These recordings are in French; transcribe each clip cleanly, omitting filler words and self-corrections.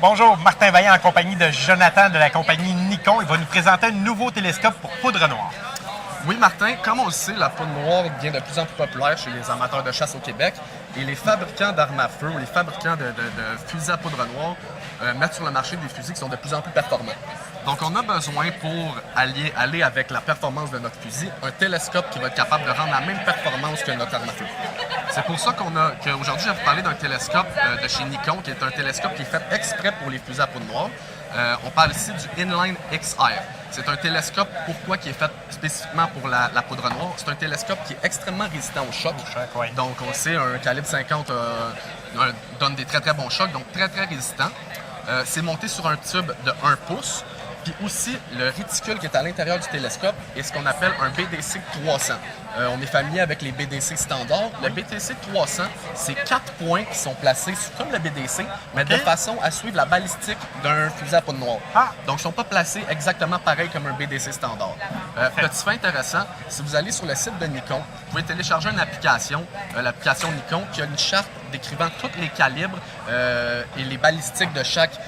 Bonjour, Martin Vaillant en compagnie de Jonathan de la compagnie Nikon. Il va nous présenter un nouveau télescope pour poudre noire. Oui, Martin, comme on le sait, la poudre noire devient de plus en plus populaire chez les amateurs de chasse au Québec et les fabricants d'armes à feu ou les fabricants de fusils à poudre noire mettent sur le marché des fusils qui sont de plus en plus performants. Donc, on a besoin pour aller avec la performance de notre fusil, un télescope qui va être capable de rendre la même performance que notre arme à feu. C'est pour ça qu'aujourd'hui, je vais vous parler d'un télescope de chez Nikon, qui est un télescope qui est fait exprès pour les fusils à poudre noire. On parle ici du Inline XR. C'est un télescope, pourquoi qui est fait spécifiquement pour la poudre noire? C'est un télescope qui est extrêmement résistant au choc. Oui. Donc, on sait, un calibre 50 donne des très très bons chocs, donc très très résistant. C'est monté sur un tube de 1 pouce. Puis aussi, le réticule qui est à l'intérieur du télescope est ce qu'on appelle un BDC 300. On est familier avec les BDC standards. Le BDC 300, c'est 4 points qui sont placés comme le BDC, mais de façon à suivre la balistique d'un fusil à poudre noire. Donc, ils ne sont pas placés exactement pareil comme un BDC standard. Petit fait intéressant, si vous allez sur le site de Nikon, vous pouvez télécharger une application, l'application Nikon, qui a une charte décrivant tous les calibres et les balistiques de chaque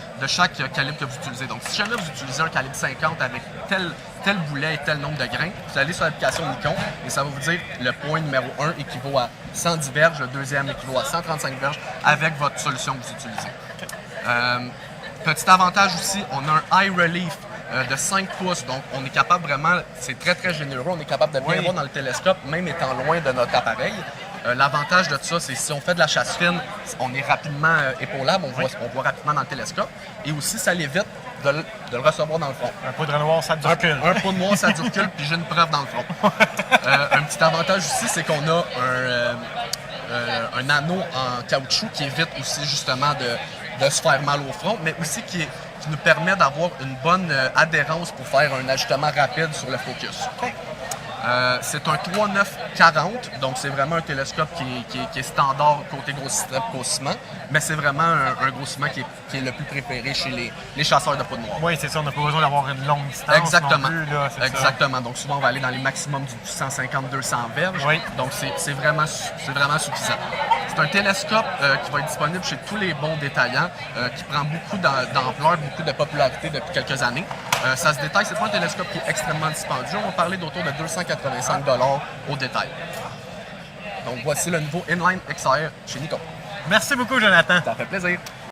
calibre que vous utilisez. Donc, si jamais vous utilisez un calibre 50 avec tel boulet et tel nombre de grains, vous allez sur l'application Nikon et ça va vous dire le point numéro 1 équivaut à 110 verges, le deuxième équivaut à 135 verges avec votre solution que vous utilisez. Petit avantage aussi, on a un high relief de 5 pouces, donc on est capable vraiment, c'est très très généreux, on est capable de bien voir dans le télescope, même étant loin de notre appareil. L'avantage de ça, c'est si on fait de la chasse fine, on est rapidement épaulable, on voit rapidement dans le télescope. Et aussi, ça l'évite de le recevoir dans le front. Un poudre noire, ça du recul. Un poudre noire, ça du recul, puis j'ai une preuve dans le front. Un petit avantage aussi, c'est qu'on a un anneau en caoutchouc qui évite aussi justement de se faire mal au front, mais aussi qui nous permet d'avoir une bonne adhérence pour faire un ajustement rapide sur le focus. C'est un 3940, donc c'est vraiment un télescope qui est standard côté grossissement, mais c'est vraiment un grossissement qui est le plus préféré chez les chasseurs de poudre noire. Oui, c'est ça, on n'a pas besoin d'avoir une longue distance. Exactement. Non plus, là, exactement. Donc souvent on va aller dans les maximums du 150-200 verges. Oui. Donc c'est vraiment suffisant. C'est un télescope qui va être disponible chez tous les bons détaillants, qui prend beaucoup d'ampleur, beaucoup de popularité depuis quelques années. Ça se détaille, c'est pas un télescope qui est extrêmement dispendieux. On va parler d'autour de 285 $ au détail. Donc voici le nouveau Inline XR chez Nikon. Merci beaucoup, Jonathan. Ça fait plaisir.